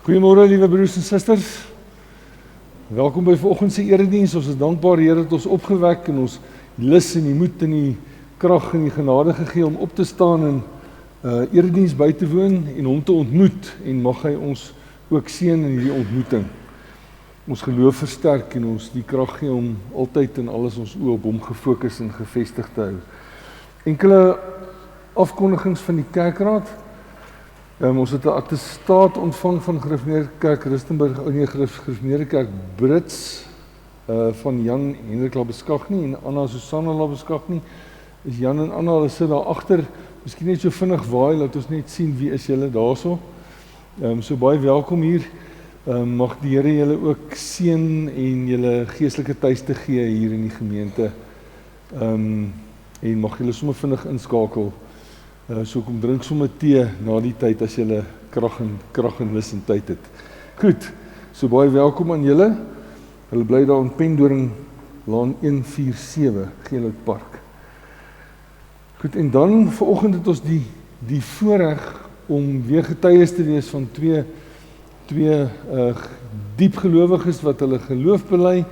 Goeiemôre liewe broers en susters. Welkom by vanoggend se erediens. Ons is dankbaar Here dat ons opgewek en ons lus en die moed en die krag en die genade gegee om op te staan en erediens by te woon en hom te ontmoet, en mag hy ons ook seën in hierdie ontmoeting. Ons geloof versterk en ons die krag gee om altyd en alles ons oë op hom gefokus en gefestig te hou. Enkele afkondigings van die kerkraad. Ons het 'n attestaat ontvang van Gereformeerde Kerk Rustenburg, Gereformeerde Kerk Brits, van Jan Hendrik Labeskagni en Anna Susanna Labeskagni. Is Jan en Anna, hulle sit daar agter. Miskien net so vinnig waai, laat ons net sien wie is julle daarso. So baie welkom hier. Mag die Here julle ook seën en julle geestelike tuiste gee hier in die gemeente. En mag julle sommer vinnig inskakel. So kom drink sommer tee na die tyd as julle krag en lus en tyd het. Goed, so baie welkom aan julle. Hulle bly daar in Pendoring Laan 147, Geelhout Park. Goed, en dan vanoggend het ons die voorreg om weer getuies te wees van twee diep gelowiges wat hulle geloof bely.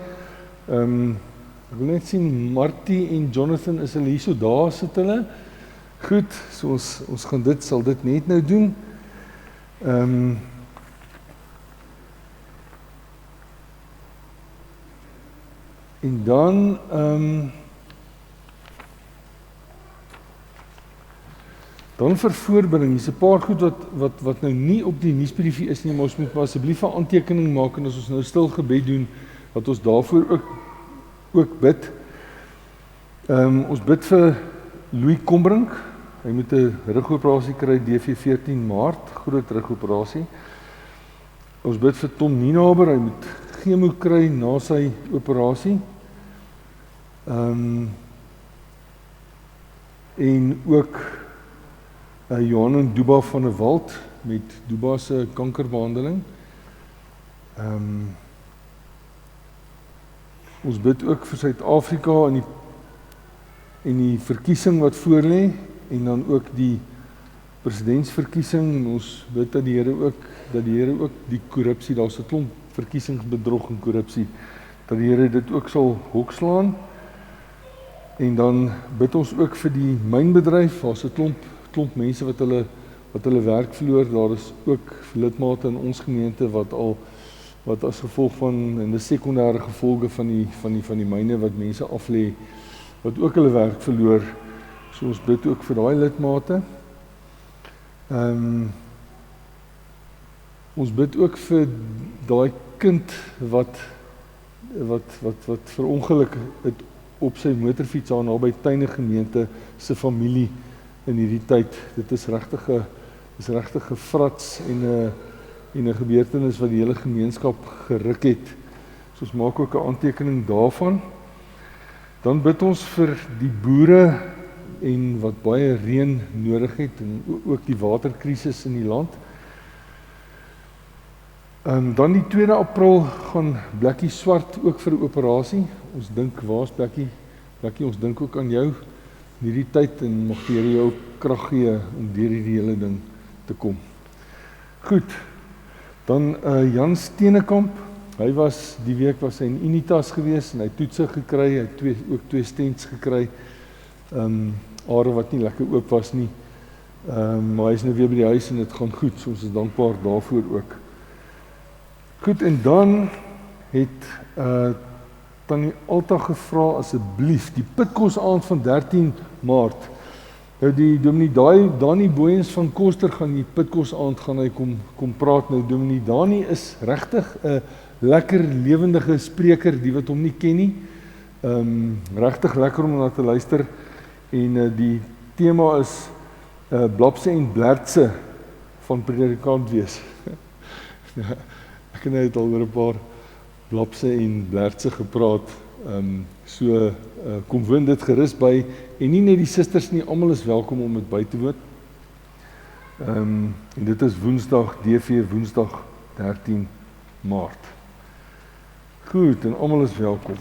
Ek wil net sien, Martie en Jonathan, is hulle hier so, daar sit hulle. Goed, so ons gaan sal dit net nou doen. En dan vir voorbereiding, hier's 'n paar goed wat nou nie op die nuusbriefie is nie, maar ons moet maar asseblief 'n aantekening maak, en as ons nou stil gebed doen, dat ons daarvoor ook bid. Ons bid vir Louis Kombrink. Hy moet 'n rugoperasie kry, DV 14 Maart, groot rugoperasie. Ons bid vir Tom Nienaber, hy moet chemo kry na sy operasie. En ook Johan en Duba van der Walt met Duba se kankerbehandeling. Ons bid ook vir Suid-Afrika en die verkiesing wat voorlê, en dan ook die presidentsverkiesing, en ons bid dat die Here ook die korrupsie, daar's 'n klomp verkiesingsbedrog en korrupsie, dat die Here dit ook sal hokslaan. En dan bid ons ook vir die mynbedryf. Daar's 'n klomp mense wat hulle werk verloor. Daar is ook lidmate in ons gemeente wat as gevolg van, en die sekondêre gevolge van die myne wat mense aflê, wat ook hulle werk verloor. So ons bid ook vir daai lidmate. Ons bid ook vir daai kind wat verongeluk het op sy motorfiets daar naby Tuine gemeente se familie in hierdie tyd. Dit is regtig 'n frats en 'n gebeurtenis wat die hele gemeenskap geruk het. So ons maak ook 'n aantekening daarvan. Dan bid ons vir die boere en wat baie reën nodig het, en ook die waterkrisis in die land. Dan die 2 April gaan Blakkie Swart ook vir 'n operasie. Ons dink, waar's Blakkie? Blakkie, ons dink ook aan jou in hierdie tyd, en mag die Here jou krag gee om deur hierdie hele ding te kom. Goed, dan Jan Steenekamp. Hy was die week hy in Unitas gewees en hy toetse gekry, hy het ook twee stents gekry. Are wat nie lekker oop was nie. Maar hy is nou weer by die huis en dit gaan goed, so ons is dankbaar daarvoor ook. Goed, en dan het Tannie Alta gevra asseblief die Pitkos aand van 13 Maart. Nou die Dominee Dani Booyens van Koster gaan die Pitkos aand gaan hy kom praat. Nou Dominee Dani is regtig 'n lekker lewendige spreker, die wat hom nie ken nie. Regtig lekker om na te luister. En die tema is Blapse en Blertse van predikant wees. Ek het al oor 'n paar Blapse en Blertse gepraat. So kom woon dit gerus by, en nie net die susters nie, almal is welkom om dit by te woon. En dit is Woensdag, DV Woensdag 13 Maart. Goed, en almal is welkom.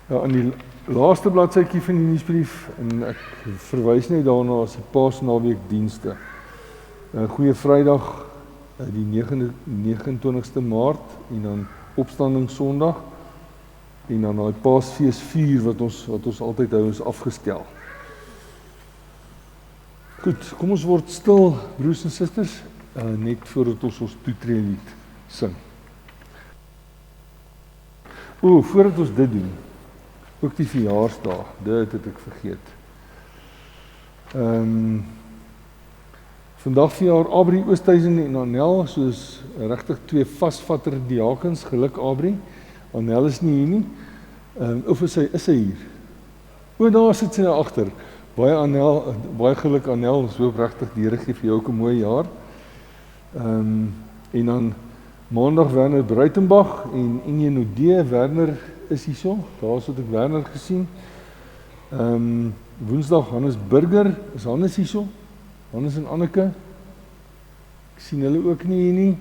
Ja, aan die laaste bladsytjie van die nuusbrief, en ek verwys net daarna as 'n Paasnaweek dienste. Goeie Vrydag, die 29ste Maart en dan Opstanding Sondag en dan daai Paasfees 4 wat ons altyd hou is afgestel. Goed, kom ons word stil, broers en susters, net voordat ons toetreelied sing. Voordat ons dit doen, ook die verjaarsdae, dit het ek vergeet. Vandag verjaar Abri Oosthuizen en Anel, soos regtig twee vasvatter diakens, geluk Abri. Anel is nie hier nie. Of is hy hier? Daar sit sy daar agter. Baie geluk Anel, so regtig die Here gee vir jou ook 'n mooi jaar. En dan Maandag Werner Bruitenbach en Inge Nodee, Werner is hierso, daar het ek Werner gesien. Woensdag Hannes Burger, is Hannes hierso? Hannes en Anneke, ek sien hulle ook nie hier nie.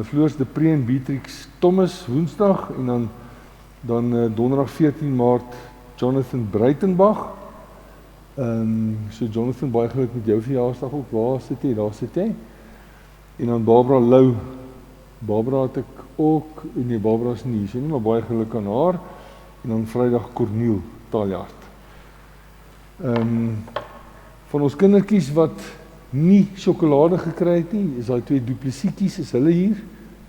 Floors de Pre en Beatrix Thomas, Woensdag, en dan Donderdag 14 Maart, Jonathan Bruitenbach. So Jonathan, baie geluk met jou verjaarsdag ook, waar sit jy? Daar sit jy. En dan Barbara Lou, Barbara het ek ook, nee Barbara is nie hier nie, maar baie geluk aan haar. En dan Vrydag Corneel Taljaard. Van ons kindertjies wat nie sjokolade gekry het nie, is daai twee duplessiekies, is hulle hier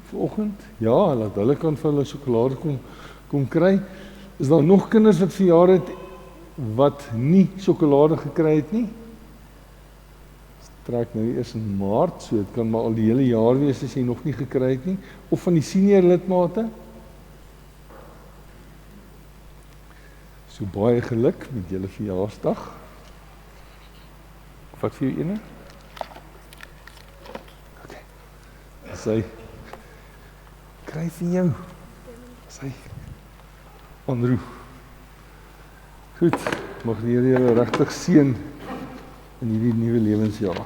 vanoggend? Ja, laat hulle kan van hulle sjokolade kom kry. Is daar nog kinders wat verjaar het wat nie sjokolade gekry het nie? Trek nou eers in Maart, so dit kan maar al die hele jaar wees as jy nog nie gekry het nie. Of van die senior lidmate. So baie geluk met julle verjaarsdag. Wat vir jou ene? Okay. Sy kry vir jou. Sy onroe. Goed, mag die Here julle regtig seën in hierdie nuwe lewensjaar.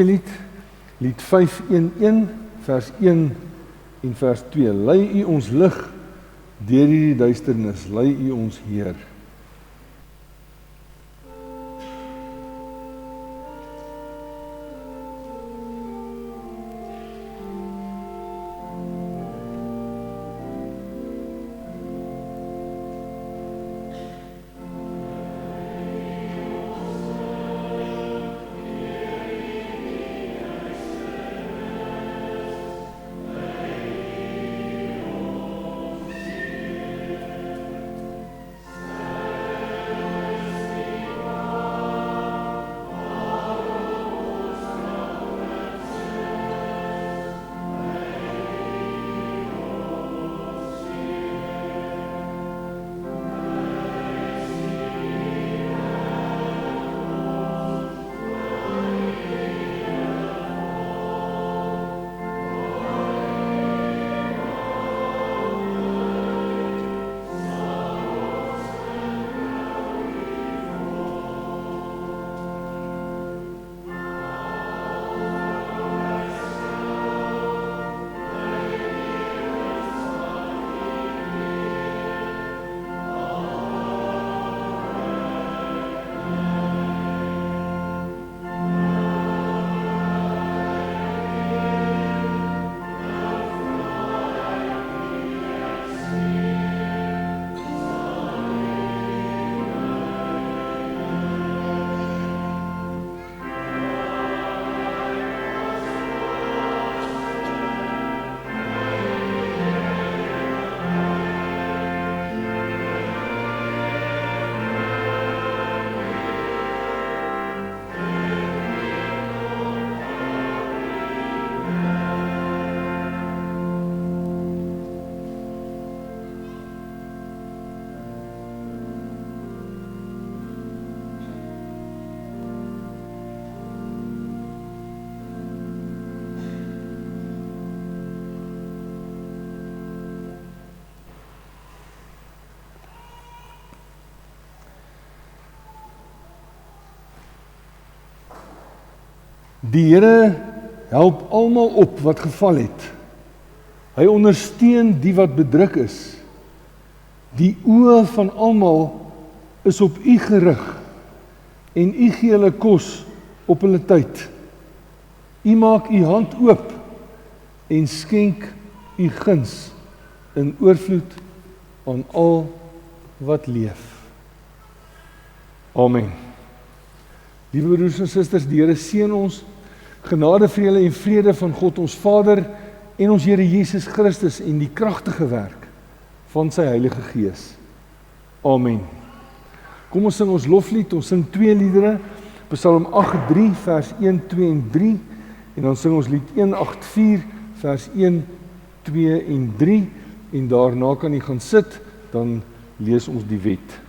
Lied 511, vers 1 en vers 2. Lei U ons lig deur hierdie duisternis, lei U ons Heer. Die Here help almal op wat geval het. Hy ondersteun die wat bedruk is. Die oë van almal is op U gerig en U gee hulle kos op hulle tyd. U maak U hand oop en skenk U guns in oorvloed aan al wat leef. Amen. Liewe broers en susters, die Here seën ons, genade vir julle en vrede van God ons Vader en ons Here Jesus Christus en die kragtige werk van sy Heilige Gees. Amen. Kom ons sing ons loflied, ons sing 2 liedere, Psalm 8:3 vers 1, 2 en 3 en dan sing ons lied 184 vers 1, 2 en 3 en daarna kan jy gaan sit, dan lees ons die wet.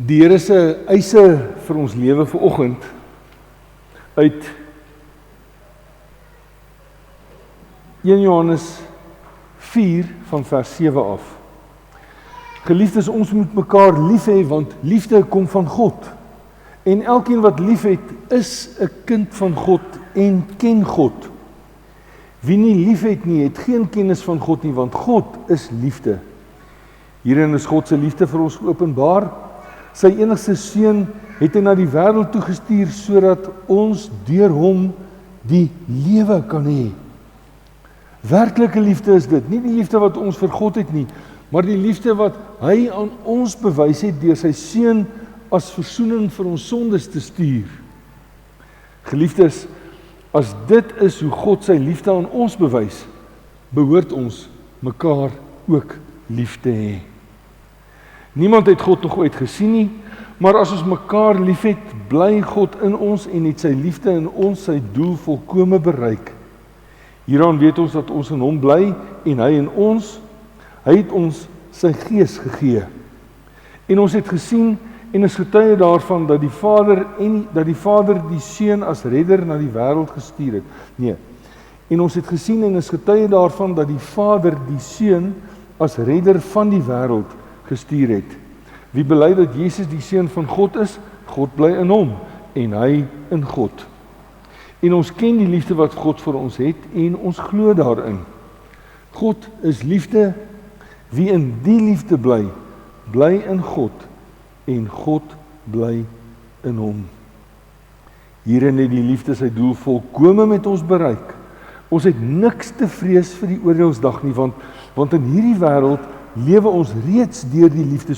Die Here se eise vir ons lewe vanoggend uit 1 Johannes 4 van vers 7 af. Geliefdes, ons moet mekaar lief hê, want liefde kom van God. En elkeen wat lief het, is 'n kind van God en ken God. Wie nie lief het nie, het geen kennis van God nie, want God is liefde. Hierin is God se liefde vir ons geopenbaar. Sy enigste seun het hy na die wêreld toegestuur, sodat ons deur hom die lewe kan hê. Werklike liefde is dit, nie die liefde wat ons vir God het nie, maar die liefde wat hy aan ons bewys het deur sy seun as versoening vir ons sondes te stuur. Geliefdes, as dit is hoe God sy liefde aan ons bewys, behoort ons mekaar ook lief te hê. Niemand het God nog ooit gesien nie, maar as ons mekaar liefhet, bly God in ons en het sy liefde in ons sy doel volkome bereik. Hieraan weet ons dat ons in hom bly en hy in ons. Hy het ons sy gees gegee. En ons het gesien en is getuie daarvan dat die Vader die Seun as redder na die wêreld gestuur het. Nee. En ons het gesien en is getuie daarvan dat die Vader die Seun as redder van die wêreld gestuur het. Wie bely dat Jesus die Seun van God is, God bly in hom en hy in God. En ons ken die liefde wat God vir ons het en ons glo daarin. God is liefde. Wie in die liefde bly, bly in God en God bly in hom. Hierin het die liefde sy doel volkome met ons bereik. Ons het niks te vrees vir die oordeelsdag nie, want in hierdie wêreld lewe ons reeds deur die liefde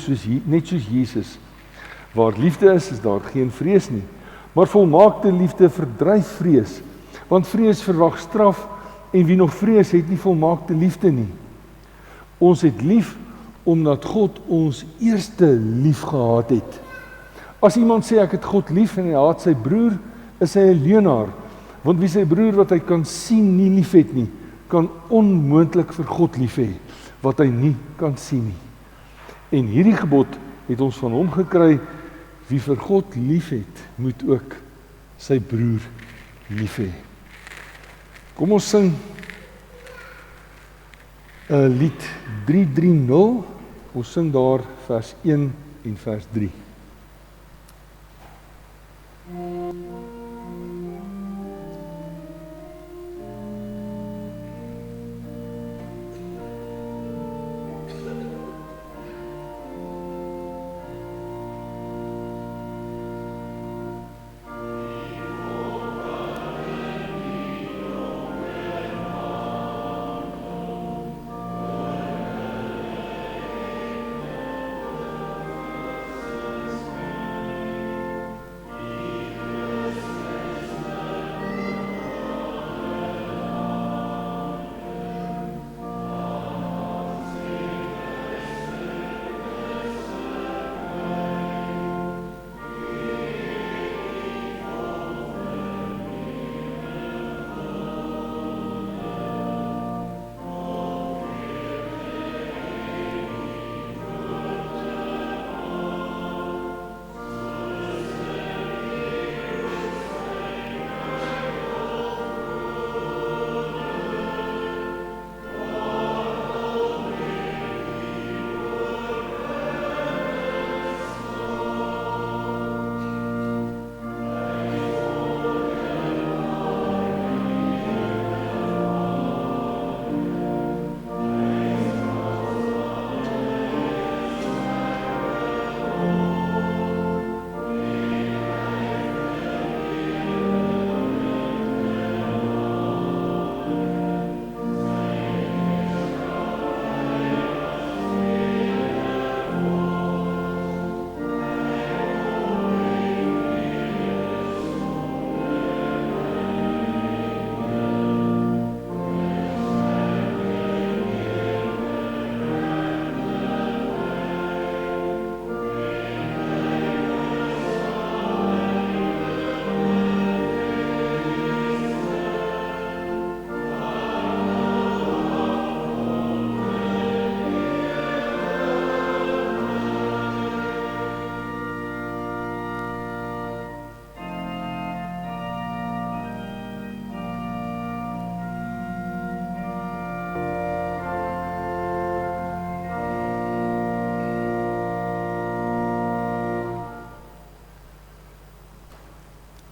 net soos Jesus. Waar liefde is daar geen vrees nie. Maar volmaakte liefde verdryf vrees, want vrees verwag straf en wie nog vrees het nie volmaakte liefde nie. Ons het lief omdat God ons eerste lief gehad het. As iemand sê ek het God lief en hy haat sy broer, is hy 'n leienaar, want wie sy broer wat hy kan sien nie lief het nie, kan onmoontlik vir God lief hê wat hy nie kan sien nie. En hierdie gebod het ons van hom gekry: wie vir God lief het, moet ook sy broer lief hê. Kom ons sing lied 330, ons sing daar vers 1 en vers 3.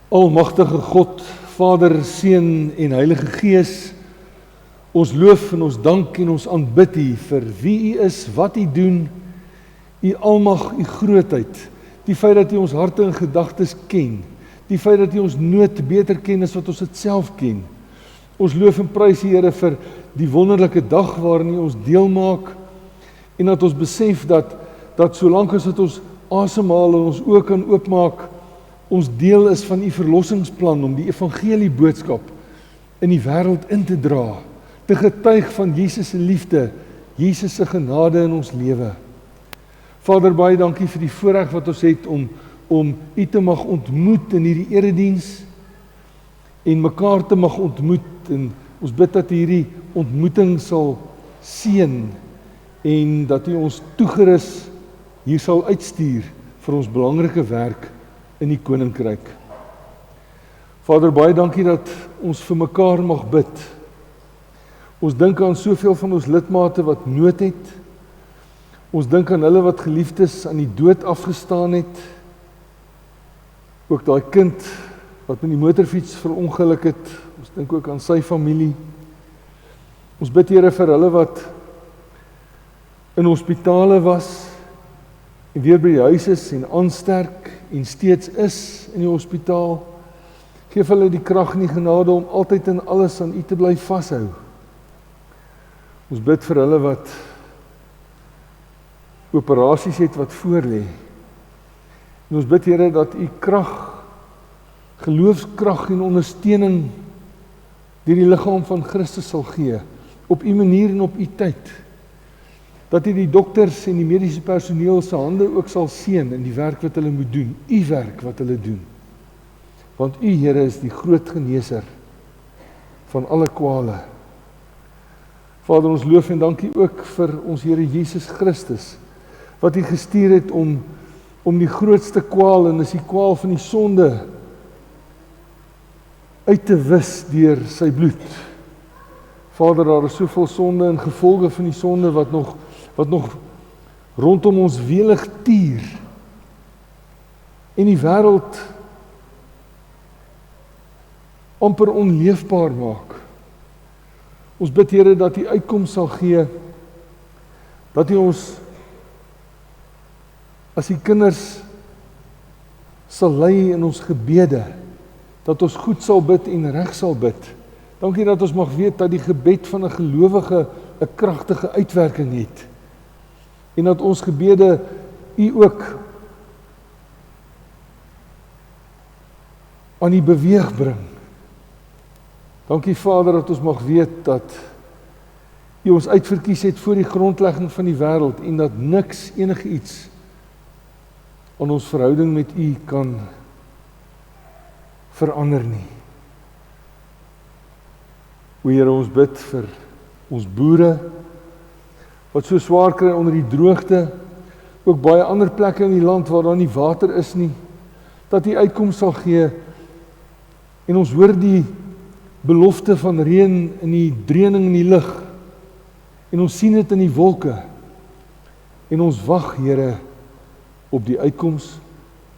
Almagtige God, Vader, Seun en Heilige Gees, ons loof en ons dank en ons aanbid U vir wie U is, wat U doen, U almag, U grootheid, die feit dat U ons harte en gedagtes ken, die feit dat U ons nood beter ken as wat ons dit self ken. Ons loof en prys U, Here, vir die wonderlike dag waarin U ons deel maak en dat ons besef dat solank as dit ons asemhaal en ons oë kan oopmaak, ons deel is van U verlossingsplan om die evangelie boodskap in die wêreld in te dra, te getuig van Jesus se liefde, Jesus se genade in ons lewe. Vader, baie dankie vir die voorreg wat ons het om U te mag ontmoet in hierdie erediens en mekaar te mag ontmoet, en ons bid dat hierdie ontmoeting sal seën en dat U ons toegerus hier sal uitstuur vir ons belangrike werk in die koninkryk. Vader, baie dankie dat ons vir mekaar mag bid. Ons dink aan soveel van ons lidmate wat nood het. Ons dink aan hulle wat geliefdes aan die dood afgestaan het. Ook daai kind wat met die motorfiets verongeluk het. Ons dink ook aan sy familie. Ons bid, Here, vir hulle wat in hospitale was en weer by die huis is en aansterk en steeds is in die hospitaal. Geef hulle die krag en die genade om altyd en alles aan U te bly vashou. Ons bid vir hulle wat operasies het wat voorlê. En ons bid, Here, dat U krag, geloofskrag en ondersteuning deur die liggaam van Christus sal gee, op U manier en op U tyd. Dat U die dokters en die mediese personeel se hande ook sal seën in die werk wat hulle moet doen, U werk wat hulle doen. Want U, Here, is die groot geneeser van alle kwale. Vader, ons loof en dankie ook vir ons Here Jesus Christus, wat U gestuur het om die grootste kwaal, en is die kwaal van die sonde, uit te wis deur sy bloed. Vader, daar is soveel sonde en gevolge van die sonde wat nog rondom ons welig tier en die wêreld amper onleefbaar maak. Ons bid, Here, dat U uitkoms sal gee, dat U ons as die kinders sal lei in ons gebede, dat ons goed sal bid en reg sal bid. Dankie dat ons mag weet dat die gebed van 'n gelowige 'n kragtige uitwerking het. En dat ons gebede U ook aan die beweeg bring. Dankie, Vader, dat ons mag weet dat U ons uitverkies het voor die grondlegging van die wêreld en dat niks, enige iets aan ons verhouding met U kan verander nie. O Here, ons bid vir ons boere wat so swaar kry onder die droogte, ook baie ander plekke in die land waar daar nie water is nie, dat U uitkoms sal gee en ons hoor die belofte van reën in die dreuning in die lug en ons sien dit in die wolke en ons wag, Here, op die uitkoms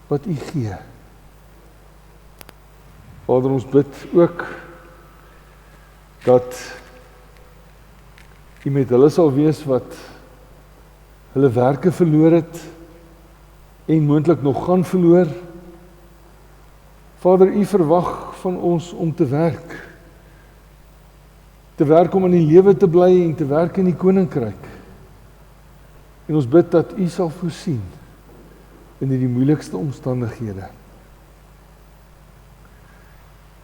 wat U gee. Vader, ons bid ook dat U met hulle sal wees wat hulle werke verloor het en moontlik nog gaan verloor. Vader, U verwag van ons om te werk om in die lewe te bly en te werk in die koninkryk. En ons bid dat U sal voorsien in die moeilikste omstandighede.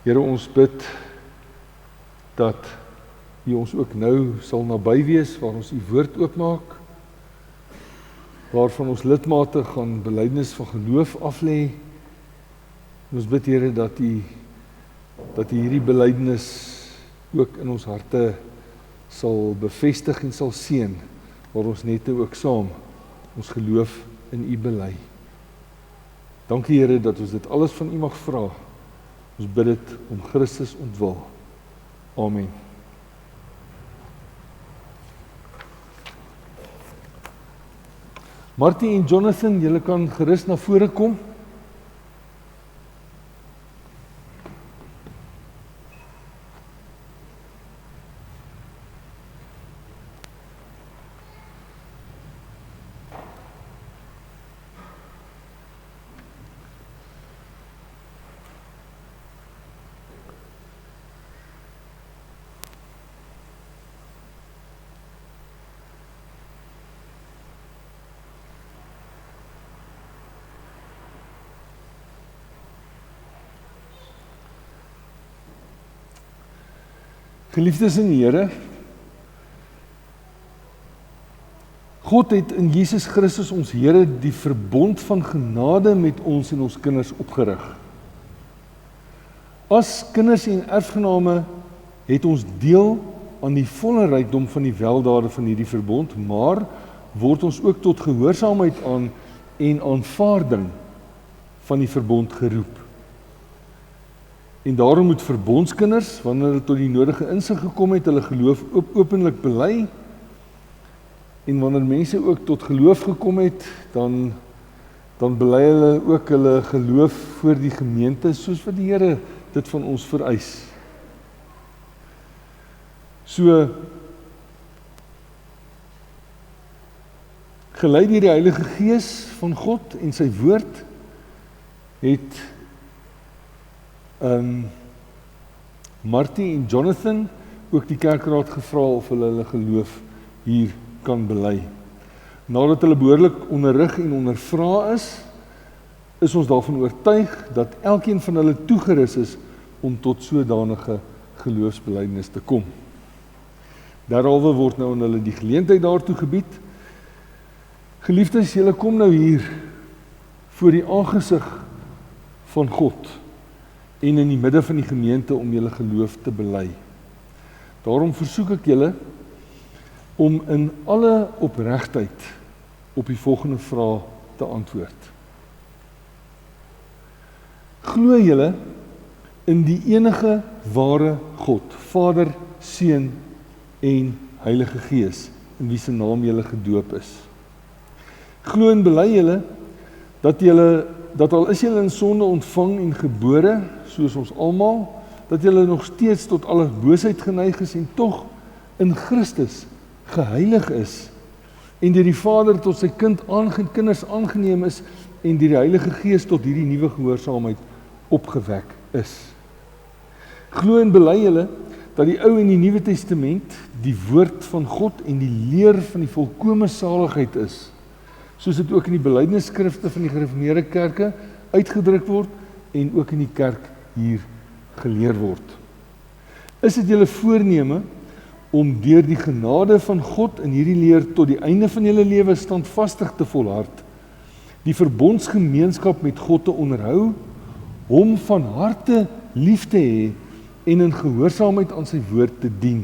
Here, ons bid dat U ons ook nou sal naby wees waar ons U woord oopmaak, waarvan ons lidmate gaan belydenis van geloof aflê. En ons bid, Here, dat U hierdie belydenis ook in ons harte sal bevestig en sal seën, waar ons net ook saam ons geloof in U bely. Dankie, Here, dat ons dit alles van U mag vra. Ons bid dit om Christus ontwil. Amen. Martie en Jonathan, julle kan gerus na vore kom. Geliefdes in die Here, God het in Jesus Christus ons Here die verbond van genade met ons en ons kinders opgerig. As kinders en erfgename het ons deel aan die volle rykdom van die weldade van hierdie verbond, maar word ons ook tot gehoorsaamheid aan en aanvaarding van die verbond geroep. En daarom moet verbondskinders, wanneer hulle tot die nodige insig gekom het, hulle geloof openlik bely. En wanneer mense ook tot geloof gekom het, dan bely hulle ook hulle geloof voor die gemeente, soos wat die Here dit van ons vereis. So, gelei deur die Heilige Gees van God en sy woord, het Martie en Jonathan ook die kerkraad gevra of hulle geloof hier kan bely. Nadat hulle behoorlik onderrig en ondervra is ons daarvan oortuig dat elkeen van hulle toegerus is om tot sodanige geloofsbelydenis te kom. Derhalwe word nou aan hulle die geleentheid daartoe gebied. Geliefdes, julle kom nou hier voor die aangesig van God en in die midde van die gemeente om julle geloof te bely. Daarom versoek ek julle om in alle opregtheid op die volgende vraag te antwoord. Glo julle in die enige ware God, Vader, Seun en Heilige Gees, in wie se naam julle gedoop is? Glo en bely julle dat al is julle in sonde ontvang en gebore, soos ons almal, dat julle nog steeds tot alle boosheid geneig is en tog in Christus geheilig is en deur die Vader tot sy kinders aangeneem is en deur die Heilige Gees tot hierdie nuwe gehoorsaamheid opgewek is. Glo en bely julle dat die Ou en die Nuwe Testament die woord van God en die leer van die volkome saligheid is, soos dit ook in die belydenisskrifte van die gereformeerde kerke uitgedruk word en ook in die kerk hier geleer word. Is dit julle voorneme om deur die genade van God in hierdie leer tot die einde van julle lewe standvastig te volhard, die verbondsgemeenskap met God te onderhou, hom van harte lief te hê en in gehoorsaamheid aan sy woord te dien,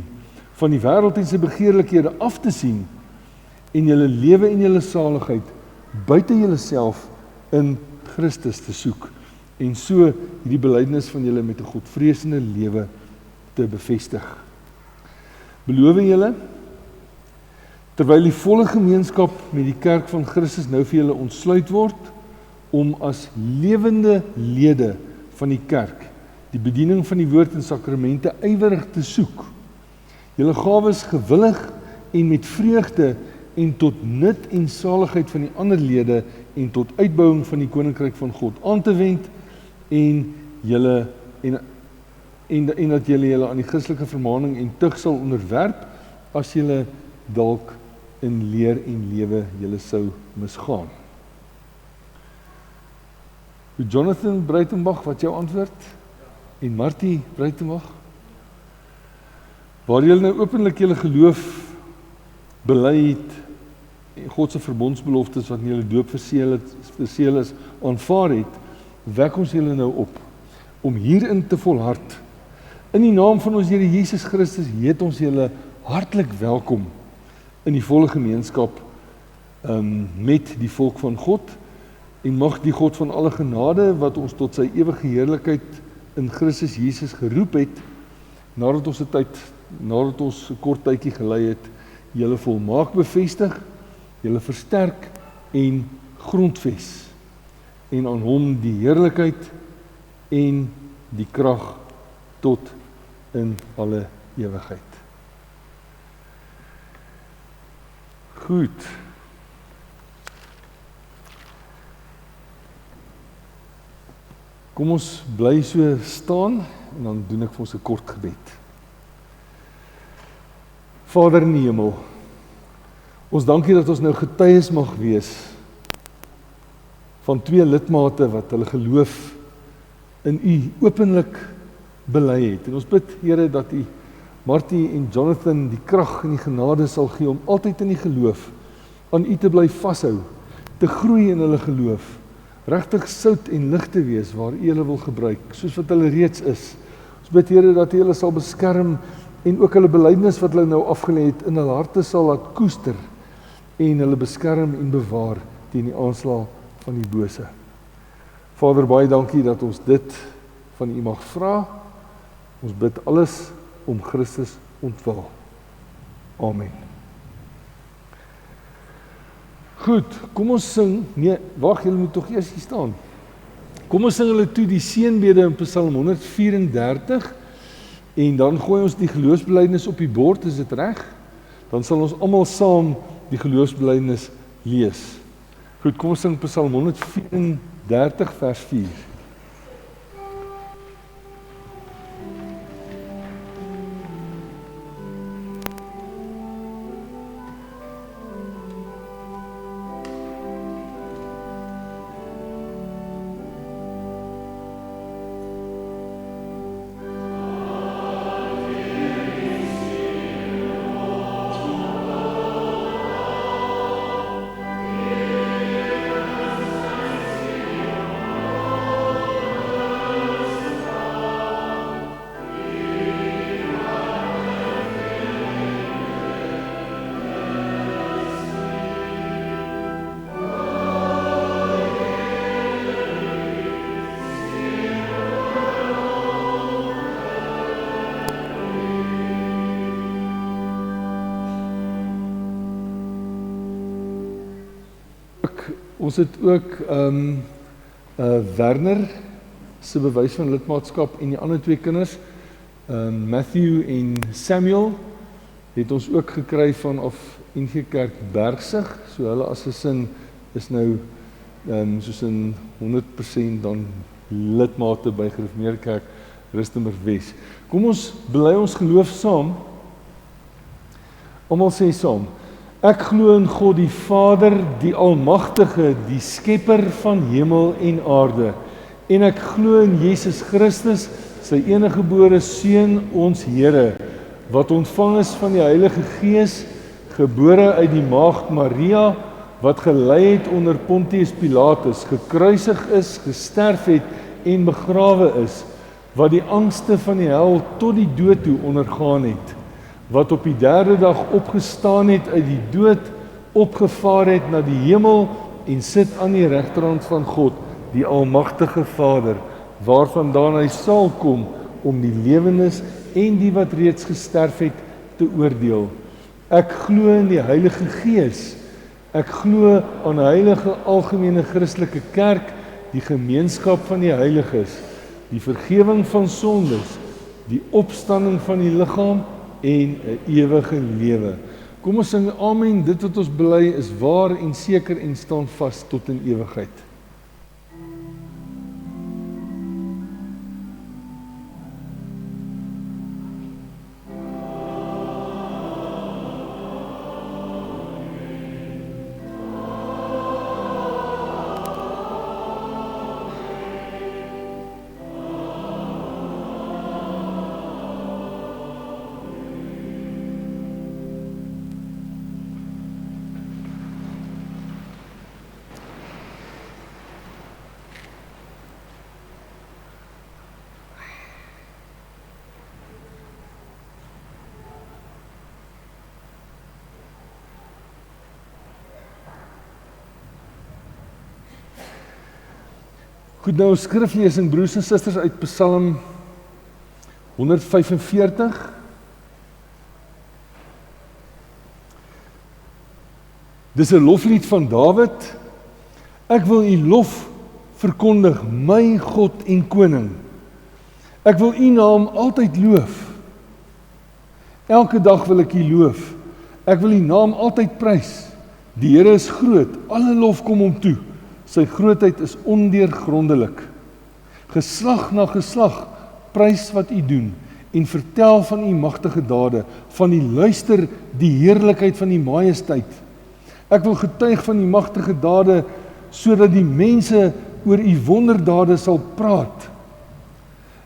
van die wêreld en sy begeerlikhede af te sien en julle lewe en julle saligheid buite julleself in Christus te soek en so hierdie belydenis van julle met 'n godvreesende lewe te bevestig. Beloof julle, terwyl die volle gemeenskap met die kerk van Christus nou vir julle ontsluit word, om as lewende lede van die kerk die bediening van die woord en sakramente ywerig te soek, julle gawes gewillig en met vreugde en tot nut en saligheid van die ander lede en tot uitbouing van die koninkryk van God aan te wend en dat julle aan die Christelike vermaning en tug sal onderwerp as julle dalk in leer en lewe julle sou misgaan. Jonathan Breitenbach, wat jou antwoord? En Martie Breitenbach? Waar julle nou openlik julle geloof bely het en God se verbondsbeloftes wat in julle doop verseël is aanvaar het, wek ons julle nou op om hierin te volhard. In die naam van ons Here Jesus Christus heet ons julle hartlik welkom in die volle gemeenskap met die volk van God en mag die God van alle genade wat ons tot sy ewige heerlikheid in Christus Jesus geroep het, nadat ons 'n kort tydjie gelei het, julle volmaak bevestig, julle versterk en grondves en aan hom die heerlikheid en die krag tot in alle ewigheid. Goed. Kom ons bly so staan en dan doen ek vir ons 'n kort gebed. Vader in die hemel, ons dankie dat ons nou getuies mag wees van 2 lidmate wat hulle geloof in U openlik bely het. En ons bid, Here, dat U Martie en Jonathan die krag en die genade sal gee om altyd in die geloof aan U te bly vashou, te groei in hulle geloof, regtig sout en lig te wees waar U hulle wil gebruik, soos wat hulle reeds is. Ons bid Here dat U hulle sal beskerm en ook hulle belydenis wat hulle nou afgelê het in hulle harte sal laat koester en hulle beskerm en bewaar teen die aanslag van die bose. Vader, baie dankie dat ons dit van U mag vra. Ons bid alles om Christus ontwil. Amen. Goed, kom ons sing, nee, wag, julle moet tog eers hier staan. Kom ons sing hulle toe die seënbede in Psalm 134 en dan gooi ons die geloofsbelijdenis op die bord, is dit reg? Dan sal ons almal saam die geloofsbelijdenis lees. Goed, kom ons sing Psalm 134 vers 4. Ons het ook Werner se bewys van lidmaatskap en die ander twee kinders, Matthew en Samuel, het ons ook gekry vanaf NG Kerk Bergsig, so hulle as gesin is nou soos in 100% dan lidmate by Gereformeerde Kerk Rustenburg Wes. Kom ons bely ons geloof saam. Almal sê saam. Ek glo in God die Vader, die Almagtige, die Skepper van hemel en aarde. En ek glo in Jesus Christus, sy eniggebore Seun, ons Here, wat ontvang is van die Heilige Gees, gebore uit die maagd Maria, wat gelei het onder Pontius Pilatus, gekruisig is, gesterf het en begrawe is, wat die angste van die hel tot die dood toe ondergaan het, wat op die derde dag opgestaan het uit die dood, opgevaar het na die hemel en sit aan die regterhand van God, die Almagtige Vader, waarvandaan hy sal kom om die lewendes en die wat reeds gesterf het te oordeel. Ek glo in die Heilige Gees. Ek glo aan 'n heilige algemene Christelike kerk, die gemeenskap van die heiliges, die vergifnis van sondes, die opstanding van die liggaam en 'n ewige lewe. Kom ons sing amen, dit wat ons bely is waar en seker en staan vas tot in ewigheid. Goed, nou skriflesing broers en susters uit Psalm 145. Dis 'n loflied van Dawid. Ek wil U lof verkondig, my God en koning. Ek wil U naam altyd loof. Elke dag wil ek U loof. Ek wil U naam altyd prys. Die Here is groot, alle lof kom hom toe. Sy grootheid is ondeurgrondelik. Geslag na geslag prys wat U doen en vertel van U magtige dade, van U luister die heerlikheid van U majesteit. Ek wil getuig van U magtige dade sodat die mense oor U wonderdade sal praat.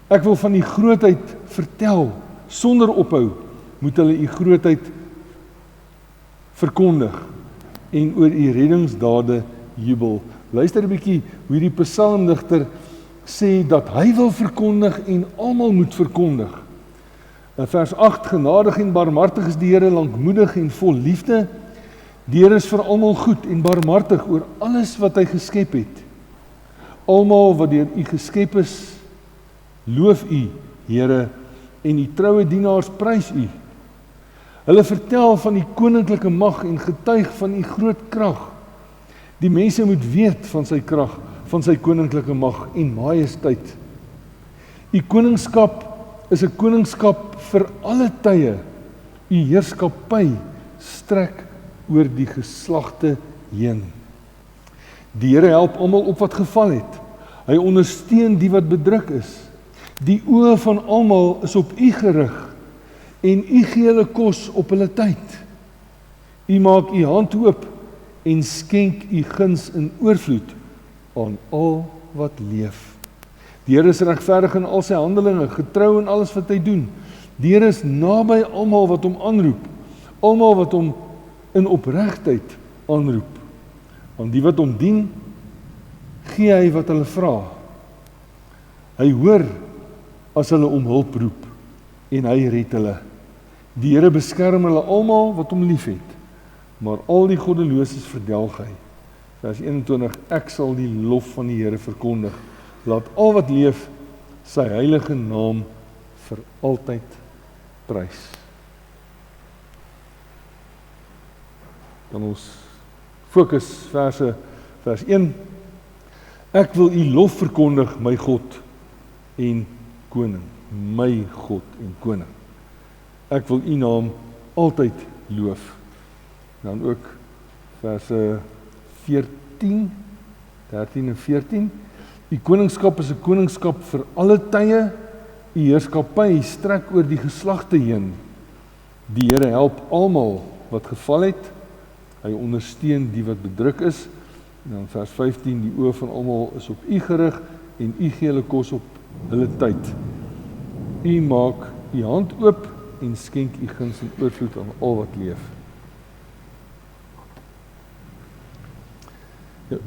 Ek wil van U grootheid vertel, sonder ophou, moet hulle u grootheid verkondig en oor u reddingsdade jubel. Luister 'n bietjie hoe die psalmdigter sê dat hy wil verkondig en almal moet verkondig. In vers 8, genadig en barmhartig is die Here, lankmoedig en vol liefde. Die Here is vir almal goed en barmhartig oor alles wat hy geskep het. Almal wat deur u geskep is, loof u, Here, en u troue dienaars prys u. Hulle vertel van die koninklike mag en getuig van u groot krag. Die mense moet weet van sy krag, van sy koninklike mag en majesteit. U koningskap is 'n koningskap vir alle tye. U heerskappy strek oor die geslagte heen. Die Here help almal op wat geval het. Hy ondersteun die wat bedruk is. Die oë van almal is op u gerig en u gee hulle kos op hulle tyd. U maak u hand oop en skenk u guns in oorvloed aan al wat leef. Die Here is regverdig in al sy handelinge, getrou in alles wat hy doen. Die Here is naby almal wat hom aanroep, almal wat hom in opregtheid aanroep. Aan die wat hom dien, gee hy wat hulle vra. Hy hoor as hulle om hulp roep en hy red hulle. Die Here beskerm hulle almal wat hom liefhet, maar al die goddeloses verdelg hy. Vers 21, ek sal die lof van die Here verkondig. Laat al wat leef sy heilige naam vir altyd prys. Dan ons fokus vers 1. Ek wil u lof verkondig, my God en koning. My God en koning. Ek wil u naam altyd loof. Dan ook verse 14, 13 en 14. U koningskap is 'n koningskap vir alle tye. U heerskappy strek oor die geslagte heen. Die Here help almal wat geval het. Hy ondersteun die wat bedruk is. En dan vers 15, die oë van almal is op u gerig en u gee hulle kos op hulle tyd. U maak u hand oop en skenk u guns en oorvloed aan al wat leef. Ja,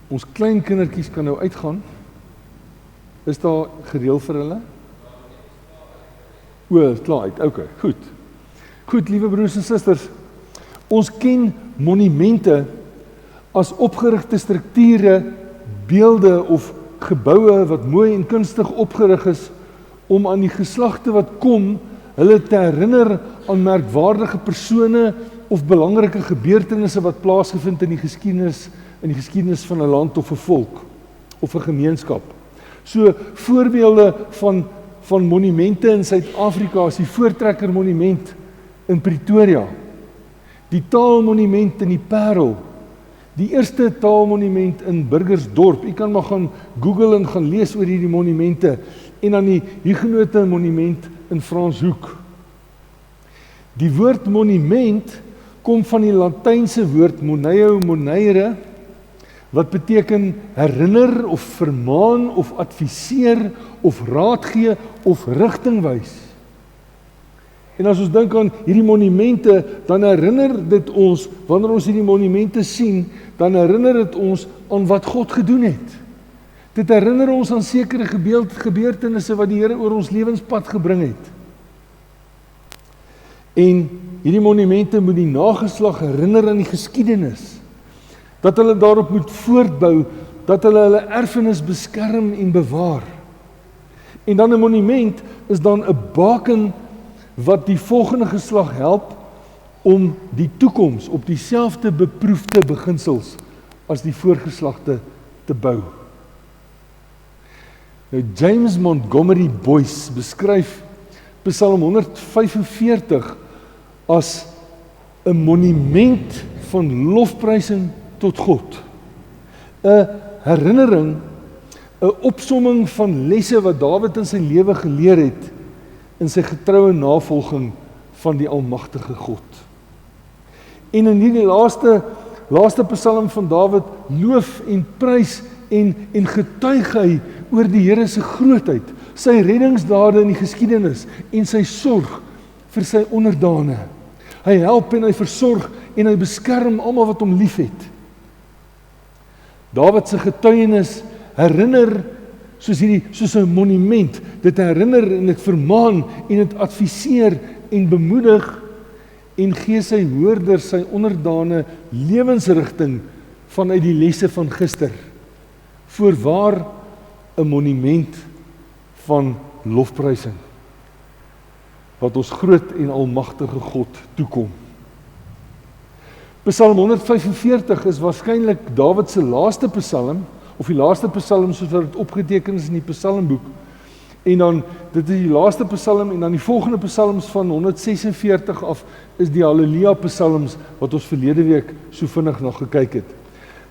ons klein kindertjies kan nou uitgaan. Is daar gereël vir hulle? O, klaar uit. Okay, goed. Goed, liewe broers en susters. Ons ken monumente as opgerigte strukture, beelde of geboue wat mooi en kunstig opgerig is om aan die geslagte wat kom, hulle te herinner aan merkwaardige persone of belangrike gebeurtenisse wat plaasgevind in die geskiedenis van 'n land of 'n volk of 'n gemeenskap. So voorbeelde van monumente in Suid-Afrika is die Voortrekker monument in Pretoria, die Taalmonument in die Parel, die eerste Taalmonument in Burgersdorp. U kan maar gaan Google en gaan lees oor hierdie monumente, en dan die Huguenote monument in Franshoek. Die woord monument kom van die Latynse woord moneo moneire, wat beteken herinner of vermaan of adviseer of raad gee of rigting wys. En as ons dink aan hierdie monumente, dan herinner dit ons, wanneer ons hierdie monumente sien, dan herinner dit ons aan wat God gedoen het. Dit herinner ons aan sekere gebeurtenisse wat die Here oor ons lewenspad gebring het. En hierdie monumente moet die nageslag herinner aan die geskiedenis, dat hulle daarop moet voortbou, dat hulle erfenis beskerm en bewaar. En dan 'n monument is dan 'n baken wat die volgende geslag help om die toekoms op dieselfde beproefde beginsels as die voorgeslagte te bou. Nou James Montgomery Boyce beskryf Psalm 145 as 'n monument van lofprysing tot God. 'n herinnering, 'n opsomming van lesse wat Dawid in sy lewe geleer het in sy getroue navolging van die almagtige God. En in hierdie laaste Psalm van Dawid loof en prys en getuig hy oor die Here se grootheid, sy reddingsdade in die geskiedenis en sy sorg vir sy onderdane. Hy help en hy versorg en hy beskerm almal wat hom liefhet. Dawid se getuienis herinner soos 'n monument, dit herinner en dit vermaan en dit adviseer en bemoedig en gee sy hoorders, sy onderdane lewensrigting vanuit die lesse van gister. Voorwaar 'n monument van lofprysing wat ons groot en almagtige God toekom. Psalm 145 is waarskynlik Dawid se laaste psalm, of die laaste psalm soos wat dit opgeteken is in die psalmboek. En dan, dit is die laaste psalm, en dan die volgende psalms van 146 af, is die Halleluja psalms, wat ons verlede week so vinnig nog gekyk het.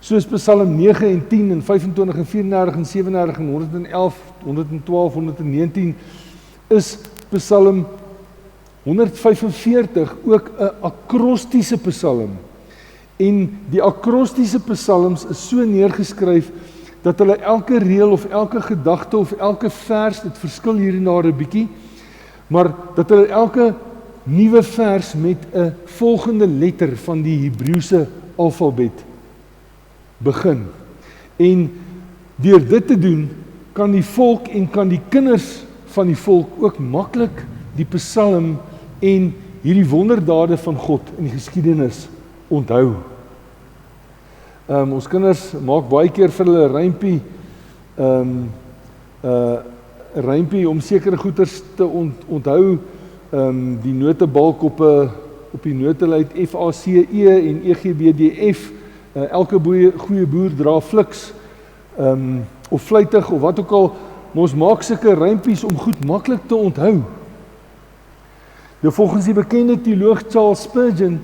Soos psalm 9 en 10 en 25 en 34 en 37 en 111, 112, 119, is psalm 145 ook 'n akrostiese psalm. En die akrostiese psalms is so neergeskryf, dat hulle elke reël of elke gedagte of elke vers, dit verskil hier en daar 'n bietjie, maar dat hulle elke nuwe vers met 'n volgende letter van die Hebreëse alfabet begin. En deur dit te doen, kan die volk en kan die kinders van die volk ook maklik die psalm en hierdie wonderdade van God in die geskiedenis onthou. Ons kinders maak baie keer vir hulle 'n rympie, 'n rympie om sekere goeters te onthou, die notebalk op die notelyd FACE en EGBDF, elke goeie boer dra fliks, of vlytig of wat ook al, maar ons maak sulke rympies om goed maklik te onthou. Nou volgens die bekende teoloog Charles Spurgeon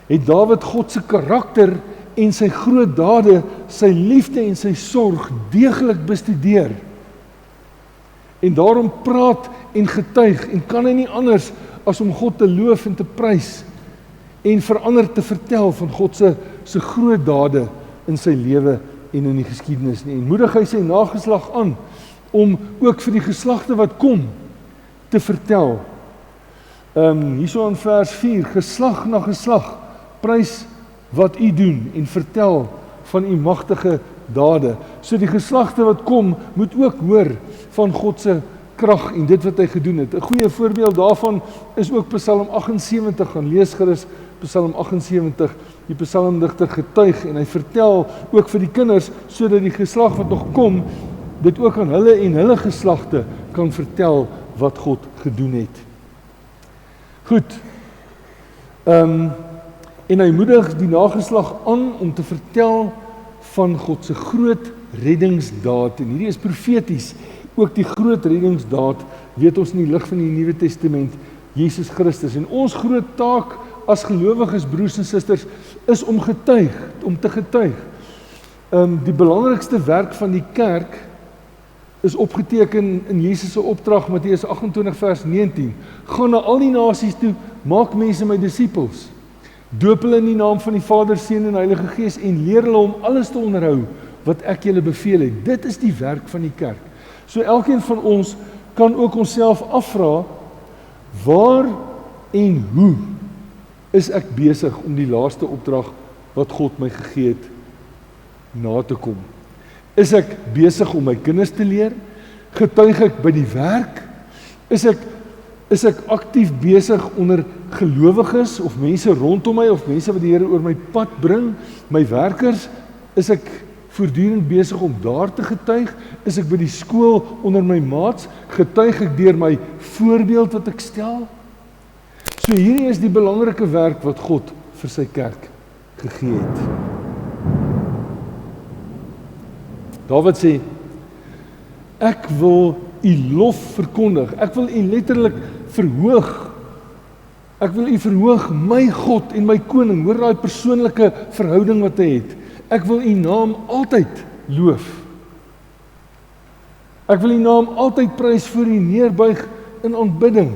het Dawid God se karakter en sy groot dade, sy liefde en sy sorg deeglik bestudeer. En daarom praat en getuig en kan hy nie anders as om God te loof en te prys en verander te vertel van God se groot dade in sy lewe en in die geskiedenis nie. En moedig hy sy nageslag aan om ook vir die geslagte wat kom te vertel. Hierso in vers 4, geslag na geslag, prys wat u doen en vertel van u magtige dade. So die geslagte wat kom, moet ook hoor van God se krag en dit wat hy gedoen het. 'n Goeie voorbeeld daarvan is ook Psalm 78, gaan lees gerus Psalm 78, die psalmdigter getuig en hy vertel ook vir die kinders, sodat die geslag wat nog kom, dit ook aan hulle en hulle geslagte kan vertel wat God gedoen het. Goed, en hy moedig die nageslag aan om te vertel van God se groot reddingsdaad, en hierdie is profeties, ook die groot reddingsdaad, weet ons in die lig van die Nuwe Testament, Jesus Christus, en ons groot taak as gelowiges, broers en susters, is om te getuig. Die belangrikste werk van die kerk is opgeteken in Jesus se opdrag, Matteus 28 vers 19, gaan na al die nasies toe, maak mense my disippels, doop hulle in die naam van die Vader, Seun en Heilige Gees en leer hulle om alles te onderhou wat ek julle beveel het. Dit is die werk van die kerk. So elkeen van ons kan ook onsself afvra, waar en hoe is ek besig om die laaste opdrag wat God my gegee het na te kom? Is ek besig om my kinders te leer? Getuig ek by die werk? Is ek aktief besig onder gelowiges of mense rondom my of mense wat die Here oor my pad bring, my werkers? Is ek voortdurend besig om daar te getuig? Is ek by die skool onder my maats? Getuig ek deur my voorbeeld wat ek stel? So hierdie is die belangrike werk wat God vir sy kerk gegee het. Dawid sê, ek wil u lof verkondig, ek wil u letterlik verhoog, ek wil u verhoog, my God en my koning, hoor daai persoonlike verhouding wat hy het, ek wil u naam altyd loof, ek wil u naam altyd prys, voor u neerbuig in aanbidding.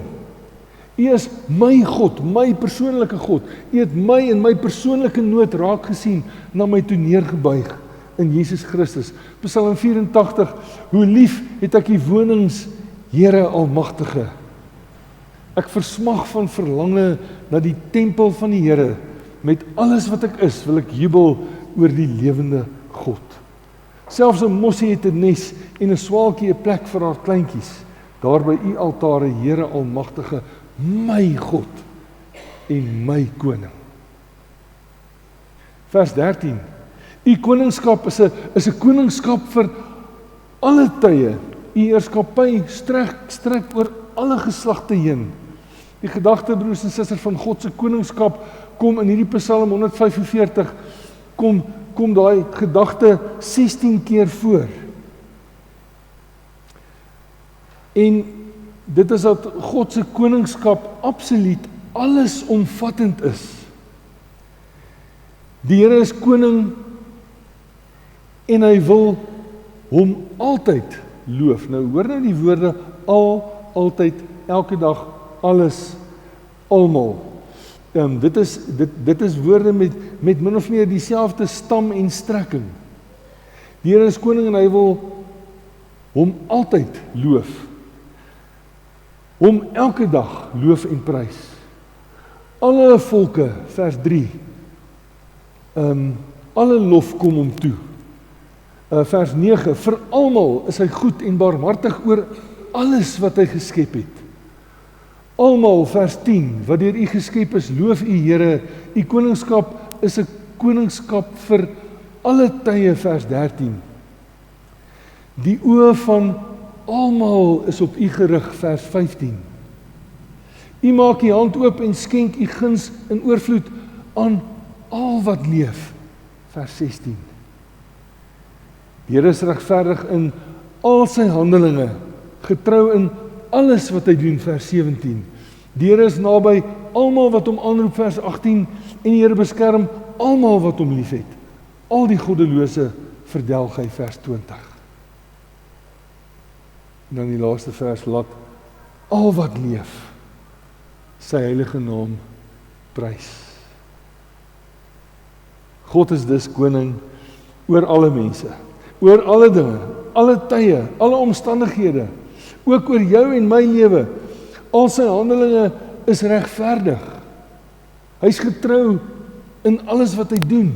U is my God, my persoonlike God, u het my in my persoonlike nood raak gesien, na my toe neergebuig in Jesus Christus. Psalm 84, hoe lief het ek die wonings Here Almagtige, ek versmag van verlange na die tempel van die Here. Met alles wat ek is, wil ek jubel oor die lewende God. Selfs 'n mossie het 'n nes en 'n swaalkie 'n plek vir haar kleintjies. Daar by u altare, Here Almagtige, my God en my koning. Vers 13. U koningskap is 'n koningskap vir alle tye. U heerskappy strek oor alle geslagte heen. Die gedagte, broers en susters, van God se koningskap kom in hierdie Psalm 145 kom daai gedagte 16 keer voor. En dit is dat God se koningskap absoluut allesomvattend is. Die Here is koning en hy wil hom altyd loof. Nou hoor nou die woorde altyd, elke dag, alles, almal. Dit is woorde met min of meer dieselfde stam en strekking. Die Here is koning en hy wil hom altyd loof. Hom elke dag loof en prys. Alle volke, vers 3, alle lof kom hom toe. Vers 9, vir almal is hy goed en barmhartig oor alles wat hy geskep het. Almal, vers 10, wat deur u geskep is, loof u Here. U koningskap is 'n koningskap vir alle tye, vers 13. Die oë van almal is op u gerig, vers 15. U maak u hand oop en skenk u guns in oorvloed aan al wat leef, vers 16. Die Here is regverdig in al sy handelinge, getrou in alles wat hy doen, vers 17. Die Here is naby almal wat hom aanroep, vers 18, en die Here beskerm almal wat hom liefhet. Al die goddelose verdelg hy, vers 20. En dan die laaste vers, laat al wat leef sy heilige naam prys. God is dus koning oor alle mense, oor alle dinge, alle tye, alle omstandighede, ook oor jou en my lewe. Al sy handelinge is regverdig. Hy's getrou in alles wat hy doen.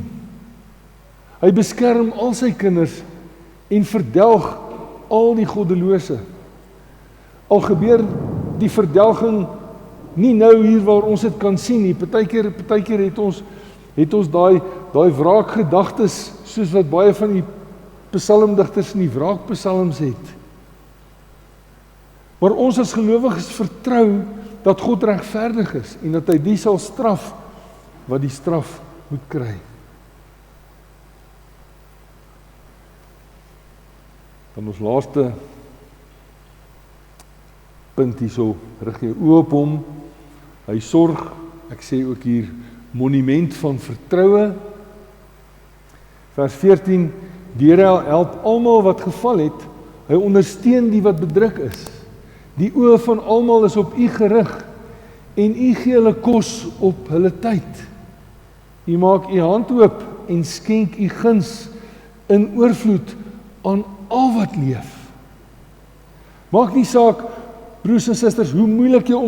Hy beskerm al sy kinders en verdelg al die goddelose. Al gebeur die verdelging nie nou hier waar ons dit kan sien nie. Partykeer het ons daai wraakgedagtes, soos wat baie van die psalmdigters in die wraakpsalms het. Maar ons as gelowiges vertrou dat God regverdig is en dat hy die sal straf wat die straf moet kry. Dan ons laaste punt hierso, rig jou oë op hom. Hy sorg, ek sê ook hier, monument van vertroue. Vers 14, die Here help almal wat geval het, hy ondersteun die wat bedruk is. Die oë van almal is op u gerig en u gee hulle kos op hulle tyd. U maak u hand oop en skenk u guns in oorvloed aan al wat leef. Maak nie saak, broers en susters, hoe moeilik jou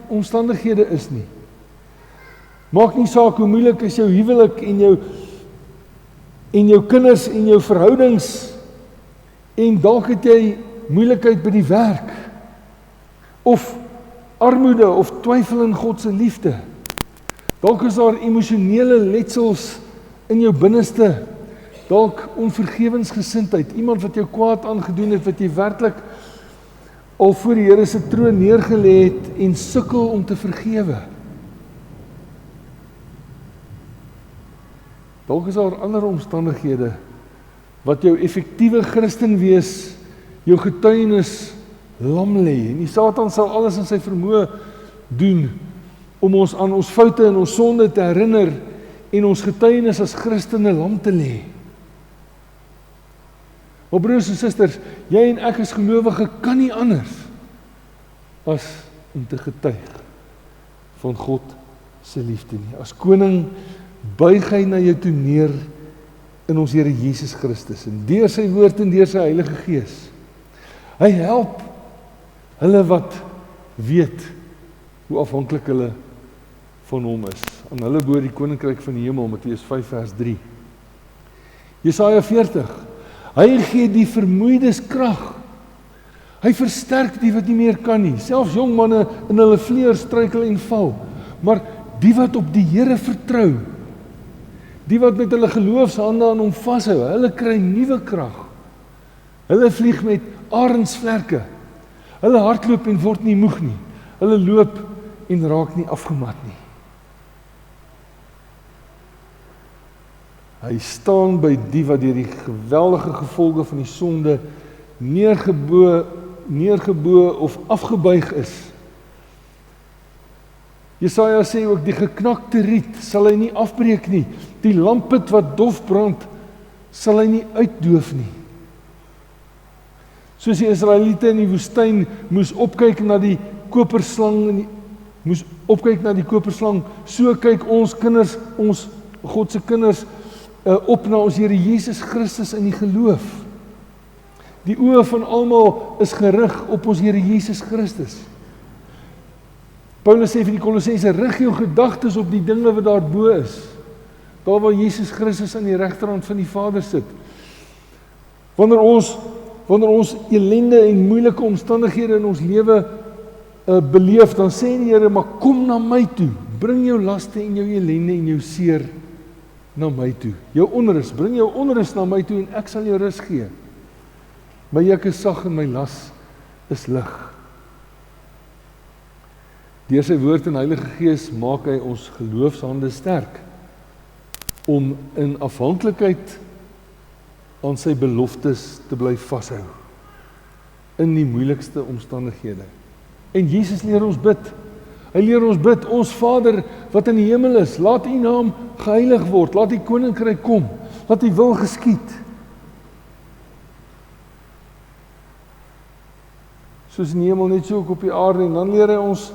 omstandighede is nie. Maak nie saak hoe moeilik is jou huwelik en jou kinders en jou verhoudings, en dalk het jy moeilikheid by die werk, of armoede of twyfel in God se liefde. Dalk is daar emosionele letsels in jou binneste, dalk onvergewensgesindheid, iemand wat jou kwaad aangedoen het, wat jy werklik al voor die Here se troon neergelê het en sukkel om te vergewe. Dalk is daar ander omstandighede wat jou effektiewe Christen wees, jou getuienis lam lê. En die Satan sal alles in sy vermoë doen om ons aan ons foute en ons sonde te herinner en ons getuienis as Christene lam te lê. Maar broers en susters, jy en ek as gelowige kan nie anders as om te getuig van God se liefde nie. As koning buig hy na jou toe neer in ons Here Jesus Christus en deur sy woord en deur sy Heilige Gees. Hy help Hulle wat weet hoe afhanklik hulle van hom is. Aan hulle behoort die koninkryk van die hemel, Matteus 5 vers 3. Jesaja 40. Hy gee die vermoeides krag. Hy versterk die wat nie meer kan nie. Selfs jong manne in hulle vleer struikel en val. Maar die wat op die Here vertrou, die wat met hulle geloofshande aan hom vashou, hulle kry nuwe krag. Hulle vlieg met arendsvlerke. Hulle hardloop en word nie moeg nie. Hulle loop en raak nie afgemat nie. Hy staan by die wat deur die geweldige gevolge van die sonde neergebo of afgebuig is. Jesaja sê ook, die geknakte riet sal hy nie afbreek nie. Die lampet wat dof brand, sal hy nie uitdoof nie. Soos die Israeliete in die woestyn moes opkyk na die koperslang, so kyk ons kinders, ons God se kinders, op na ons Here Jesus Christus in die geloof. Die oë van almal is gerig op ons Here Jesus Christus. Paulus sê vir die Kolossense, rig jou gedagtes op die dinge wat daarbo is. Daar waar Jesus Christus aan die regterhand van die Vader sit. Wanneer ons ellende en moeilike omstandighede in ons lewe beleef, dan sê die Here, maar kom na my toe. Bring jou laste en jou ellende en jou seer na my toe. Jou onrus, bring jou onrus na my toe en ek sal jou rus gee. My juk is sag en my las is lig. Deur sy woord en Heilige Gees maak hy ons geloofshande sterk om in afhanklikheid aan sy beloftes te bly vashou in die moeilikste omstandighede. En Jesus leer ons bid. Hy leer ons bid, ons Vader wat in die hemel is, laat U naam geheilig word, laat U koninkryk kom, laat U wil geskied. Soos in die hemel, net so ook op die aarde, en dan leer hy ons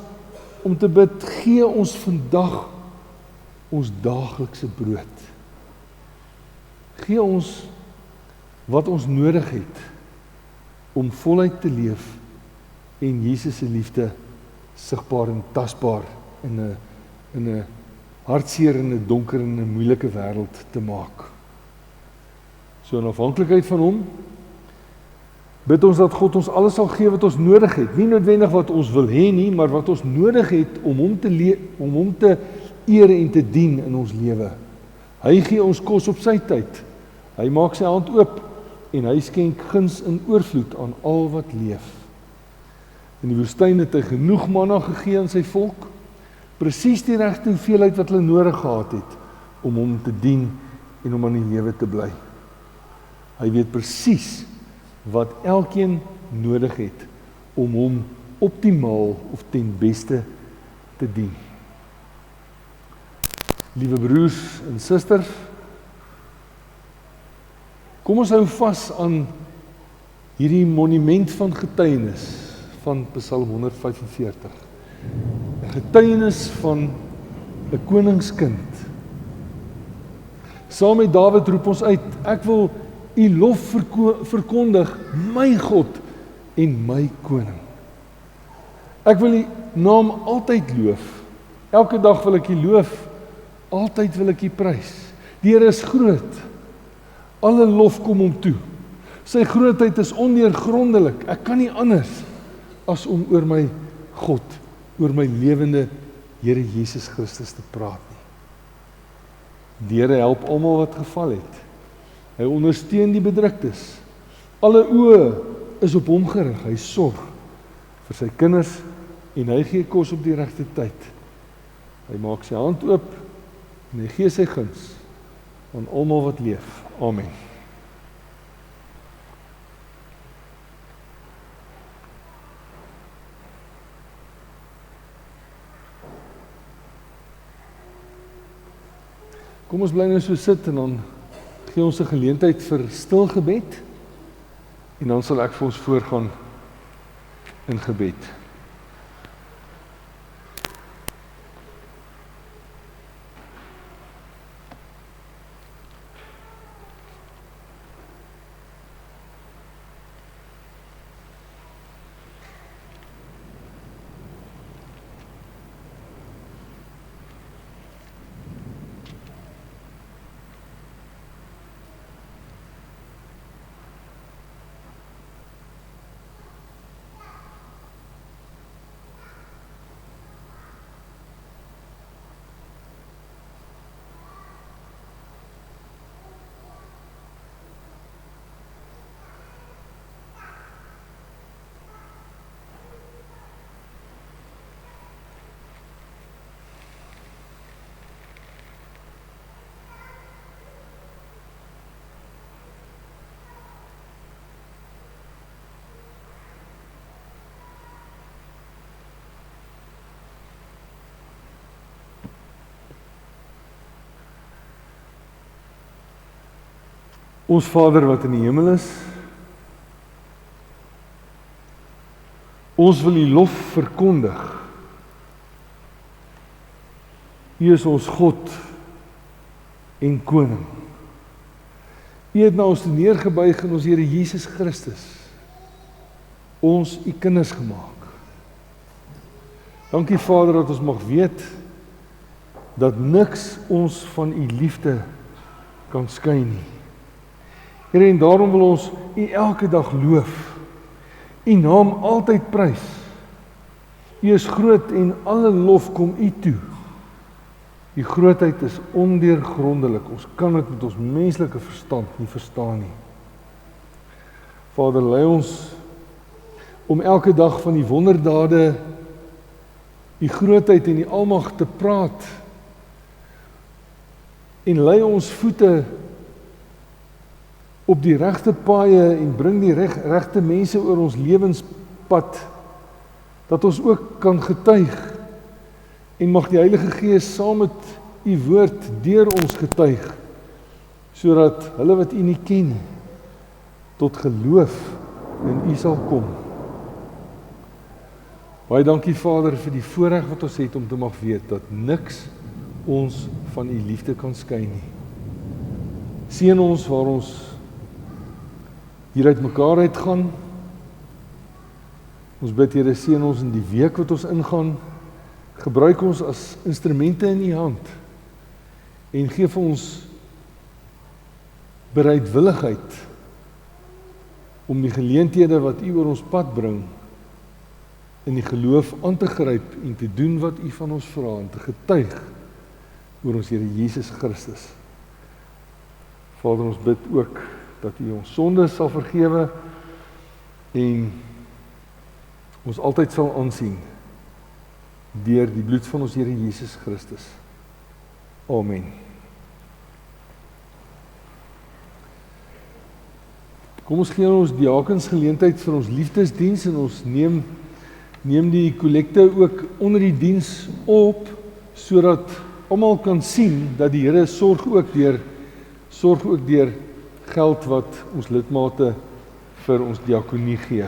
om te bid, gee ons vandag ons daaglikse brood. Gee ons wat ons nodig het om voluit te leef en Jesus se liefde sigbaar en tasbaar in 'n hartseer en 'n donker en 'n moeilike wêreld te maak. So in afhanklikheid van hom bid ons dat God ons alles sal gee wat ons nodig het. Nie noodwendig wat ons wil hê nie, maar wat ons nodig het om hom te eer en te dien in ons lewe. Hy gee ons kos op sy tyd. Hy maak sy hand oop en hy skenk guns in oorvloed aan al wat leef. In die woestyn het hy genoeg manna gegee aan sy volk, presies die regte hoeveelheid wat hulle nodig gehad het om hom te dien en om aan die lewe te bly. Hy weet presies wat elkeen nodig het om hom optimaal of ten beste te dien. Liewe broers en susters, kom ons hou vas aan hierdie monument van getuienis van Psalm 145. 'n Getuienis van 'n koningskind. Saam met Dawid roep ons uit, ek wil U lof verkondig, my God en my koning. Ek wil U naam altyd loof. Elke dag wil ek U loof, altyd wil ek U prys. Die Here is groot. Alle lof kom hom toe. Sy grootheid is ondeurgrondelik. Ek kan nie anders as om oor my God, oor my lewende Here Jesus Christus te praat nie. Die Here help almal wat geval het. Hy ondersteun die bedruktes. Alle oë is op hom gerig. Hy sorg vir sy kinders en hy gee kos op die regte tyd. Hy maak sy hand oop en hy gee sy guns aan almal wat leef. Amen. Kom ons bly nou so sit en dan gee ons 'n geleentheid vir stil gebed en dan sal ek vir ons voorgaan in gebed. Ons Vader wat in die hemel is, ons wil U lof verkondig. U is ons God en Koning. U het na ons neergebuig in ons Here Jesus Christus, ons U kinders gemaak. Dankie Vader dat ons mag weet, dat niks ons van U liefde kan skei nie. Here, en daarom wil ons U elke dag loof, U naam altyd prys. U is groot en alle lof kom U toe. U grootheid is ondeurgrondelik, ons kan dit met ons menslike verstand nie verstaan nie. Vader, lei ons om elke dag van die wonderdade, die grootheid en die almag te praat, en lei ons voete op die regte paaie en bring die regte mense oor ons lewenspad, dat ons ook kan getuig, en mag die Heilige Gees saam met U woord deur ons getuig, sodat hulle wat U nie ken, tot geloof in U sal kom. Baie dankie Vader vir die voorreg wat ons het om te mag weet, dat niks ons van U liefde kan skei nie. Seën ons waar ons hier uit mekaar uitgaan. Ons bid Here, seën ons in die week wat ons ingaan, gebruik ons as instrumente in U hand, en gee vir ons bereidwilligheid om die geleenthede wat U oor ons pad bring, in die geloof aan te gryp en te doen wat U van ons vra, en te getuig oor ons Here Jesus Christus. Vader, ons bid ook dat U ons sondes sal vergewe en ons altyd sal aansien deur die bloed van ons Here Jesus Christus. Amen. Kom ons gee ons diakens geleentheid vir ons liefdesdiens, en ons neem die kollekte ook onder die diens op, sodat almal kan sien dat die Here sorg ook deur geld wat ons lidmate vir ons diakonie gee.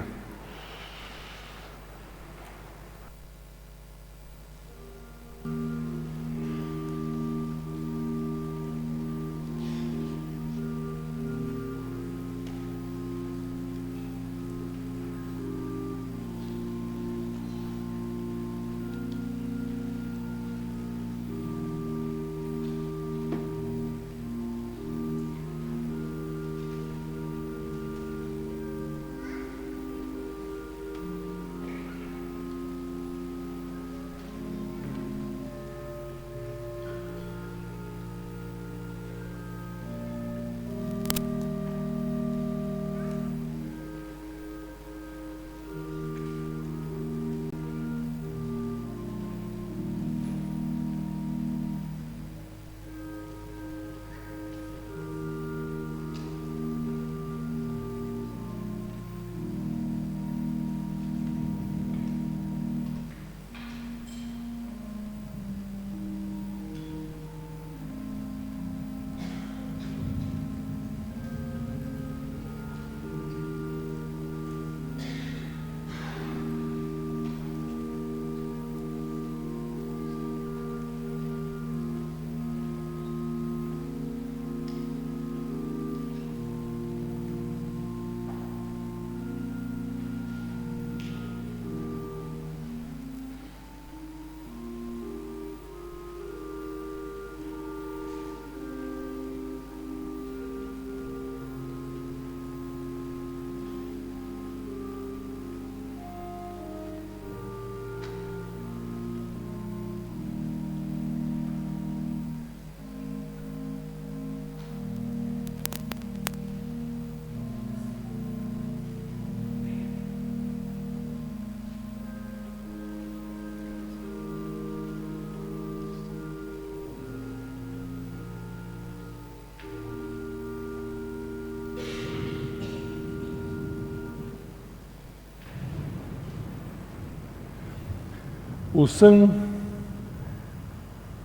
Ons sing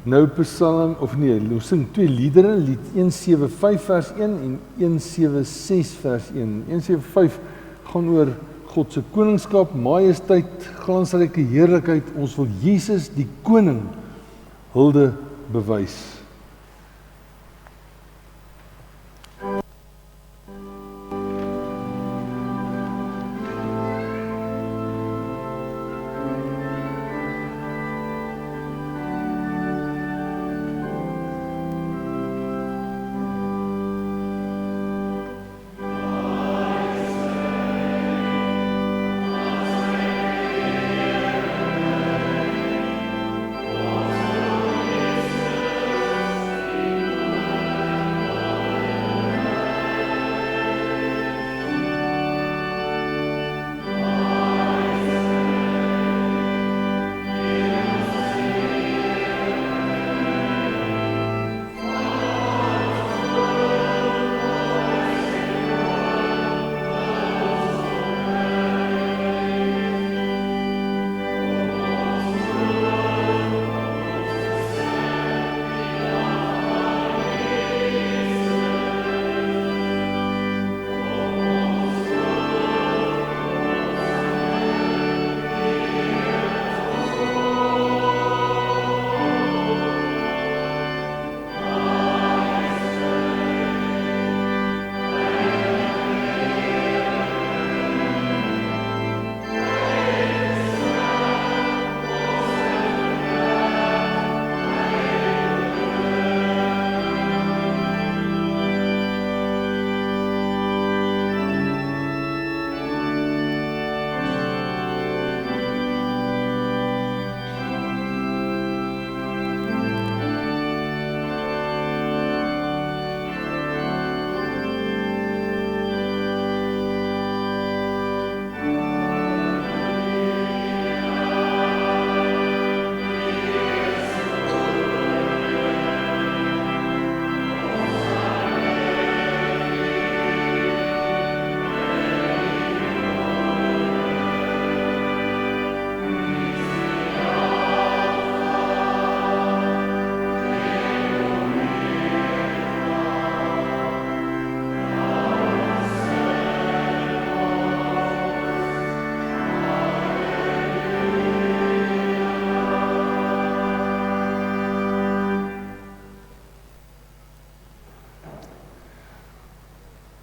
nou Psalm, of nee, ons sing 2 liedere, lied 175 vers 1 en 176 vers 1. 175 gaan oor God se koningskap, majesteit, glansryke heerlikheid. Ons wil Jesus die koning hulde bewys.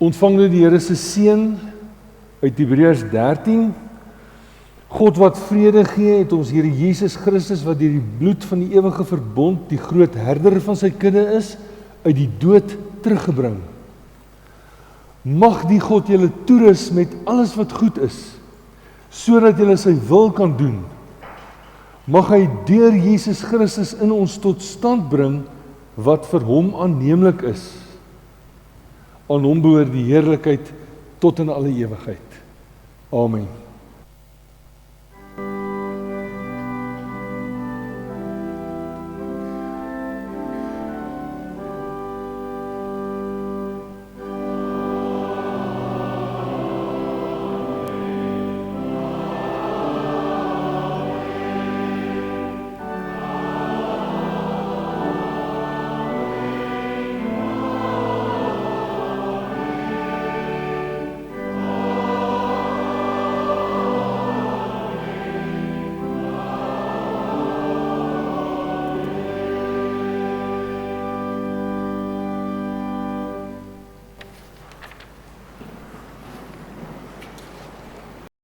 Ontvang nou die Here se seën uit Hebreërs 13. God wat vrede gee, het ons Here Jesus Christus, wat deur die bloed van die ewige verbond die groot herder van sy kudde is, uit die dood teruggebring. Mag die God julle toerus met alles wat goed is, sodat julle sy wil kan doen. Mag hy deur Jesus Christus in ons tot stand bring wat vir hom aanneemlik is. Aan hom behoort die heerlikheid tot in alle ewigheid. Amen.